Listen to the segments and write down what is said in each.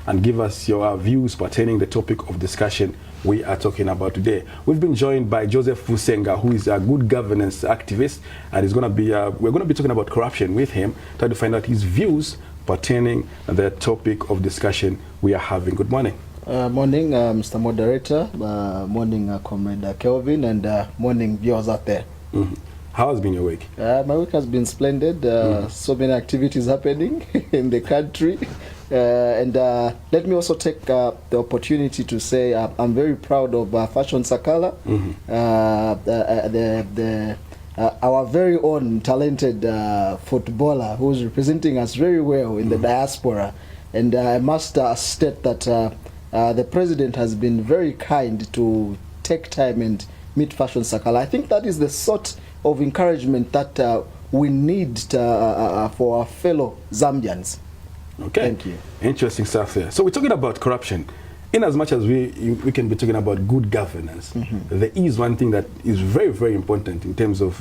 and give us your views pertaining the topic of discussion we are talking about today. We've been joined by Joseph Fusenga, who is a good governance activist, and we're going to be talking about corruption with him, trying to find out his views pertaining the topic of discussion we are having. Good morning. Morning, Mr. Moderator. Morning, Comrade Kelvin, and morning, viewers out there. How has been your week? My week has been splendid. So many activities happening in the country. And let me also take the opportunity to say I'm very proud of Fashion Sakala, our very own talented footballer who's representing us very well in the diaspora. And I must state that the president has been very kind to take time and meet Fashion Sakala. I think that is the sort of encouragement that we need for our fellow Zambians. Okay. Thank you. Interesting stuff there. So we're talking about corruption. In as much as we can be talking about good governance, there is one thing that is very, very important in terms of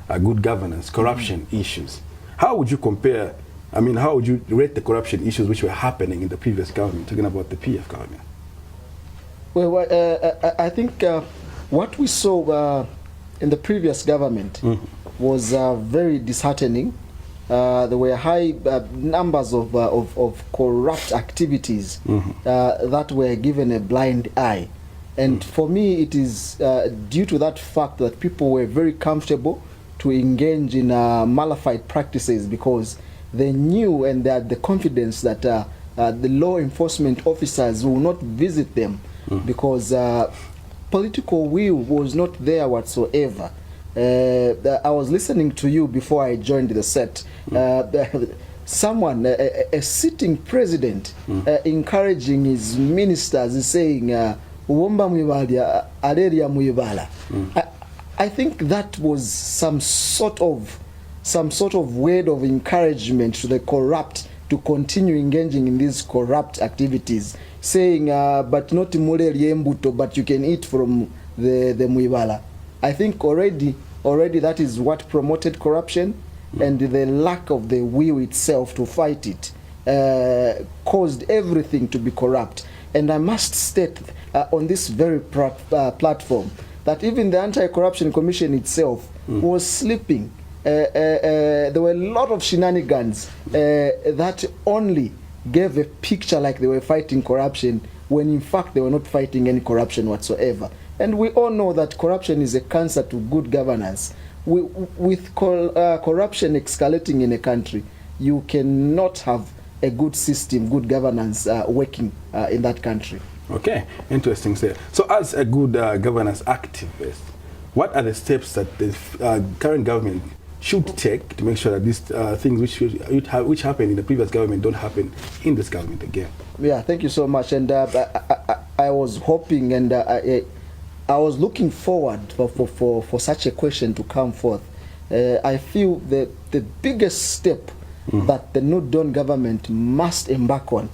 good governance, corruption issues. How would you compare, how would you rate the corruption issues which were happening in the previous government, talking about the PF government? Well, I think what we saw in the previous government was very disheartening. There were high numbers of corrupt activities that were given a blind eye. And for me, it is due to that fact that people were very comfortable to engage in malified practices because they knew and they had the confidence that the law enforcement officers will not visit them because political will was not there whatsoever. I was listening to you before I joined the set. Someone, a sitting president, encouraging his ministers, saying, I think that was some sort of word of encouragement to the corrupt to continue engaging in these corrupt activities, saying, but not mbuto, but you can eat from the muibala. I think already that is what promoted corruption, and the lack of the will itself to fight it caused everything to be corrupt. And I must state on this very platform that even the Anti-Corruption Commission itself was sleeping. There were a lot of shenanigans that only gave a picture like they were fighting corruption when in fact they were not fighting any corruption whatsoever. And we all know that corruption is a cancer to good governance. With corruption escalating in a country, you cannot have a good system, good governance working in that country. Okay, interesting. So as a good governance activist, what are the steps that the current government should take to make sure that these things which happened in the previous government don't happen in this government again? Yeah, thank you so much. And I was hoping and I was looking forward for such a question to come forth. I feel the biggest step that the New Dawn government must embark on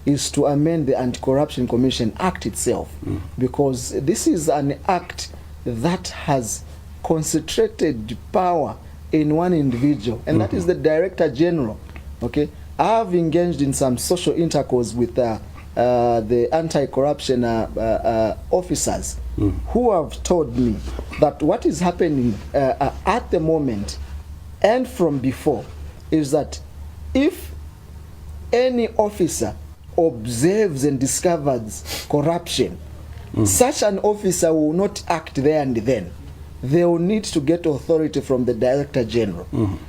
is to amend the Anti-Corruption Commission Act itself, because this is an act that has concentrated power in one individual, and that is the Director General. Okay, I have engaged in some social intercourse with the anti-corruption officers who have told me that what is happening at the moment and from before is that if any officer observes and discovers corruption, such an officer will not act there and then. They will need to get authority from the Director General.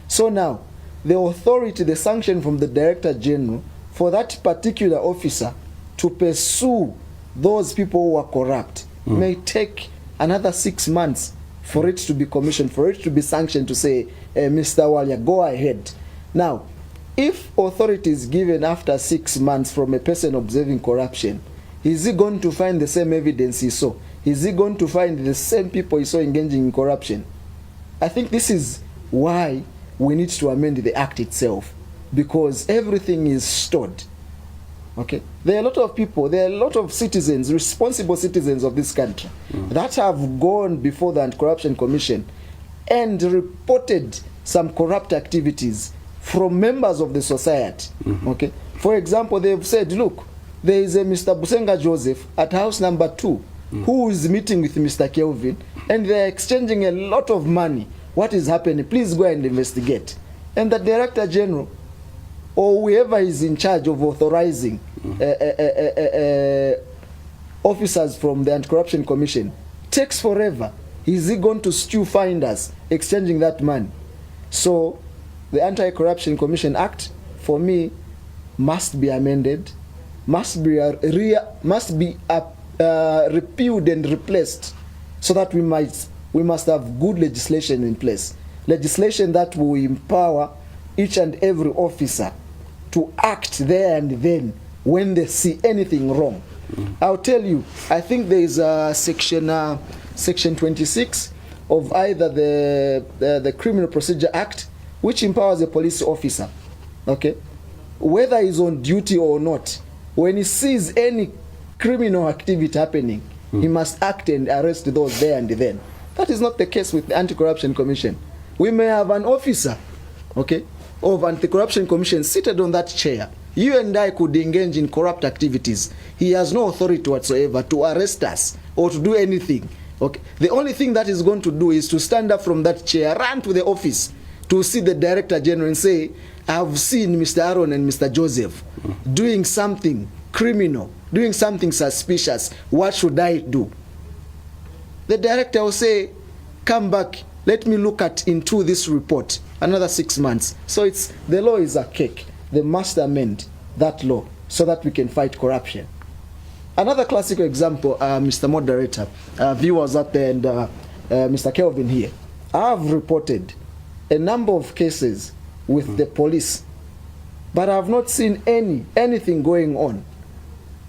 So now, the authority, the sanction from the Director General for that particular officer to pursue those people who are corrupt may take another 6 months for it to be commissioned, for it to be sanctioned to say, Mr. Walia, go ahead. Now, if authority is given after 6 months from a person observing corruption, is he going to find the same evidence he saw? Is he going to find the same people he saw engaging in corruption? I think this is why we need to amend the act itself, because everything is stored. Okay, there are a lot of people, there are a lot of citizens, responsible citizens of this country that have gone before the Anti-Corruption Commission and reported some corrupt activities from members of the society. Okay, for example, they've said, look, there is a Mr. Busenga Joseph at house number 2 who is meeting with Mr. Kelvin, and they are exchanging a lot of money. What is happening? Please go and investigate. And the Director General or whoever is in charge of authorizing officers from the Anti-Corruption Commission takes forever. Is he going to stew finders exchanging that money? So the Anti-Corruption Commission Act, for me, must be amended, must be repealed and replaced, so that we must have good legislation in place, legislation that will empower each and every officer to act there and then when they see anything wrong. I'll tell you, I think there is a section 26 of either the Criminal Procedure Act, which empowers a police officer, okay, whether he's on duty or not, when he sees any criminal activity happening, he must act and arrest those there and then. That is not the case with the Anti-Corruption Commission. We may have an officer, okay, of Anti-Corruption Commission seated on that chair. You and I could engage in corrupt activities. He has no authority whatsoever to arrest us or to do anything. Okay. The only thing that he's going to do is to stand up from that chair, run to the office to see the Director General and say, I've seen Mr. Aaron and Mr. Joseph doing something criminal, doing something suspicious. What should I do? The director will say, come back, let me look into this report, another 6 months. So the law is a cake. They must amend that law so that we can fight corruption. Another classic example, Mr. Moderator, viewers out there, and Mr. Kelvin here, I have reported a number of cases with the police, but I have not seen anything going on.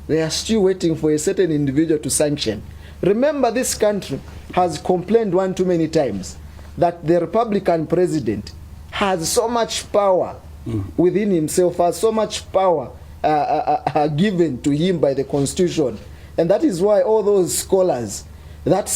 They are still waiting for a certain individual to sanction. Remember, this country has complained one too many times that the Republican president has so much power within himself, has so much power given to him by the Constitution. And that is why all those scholars that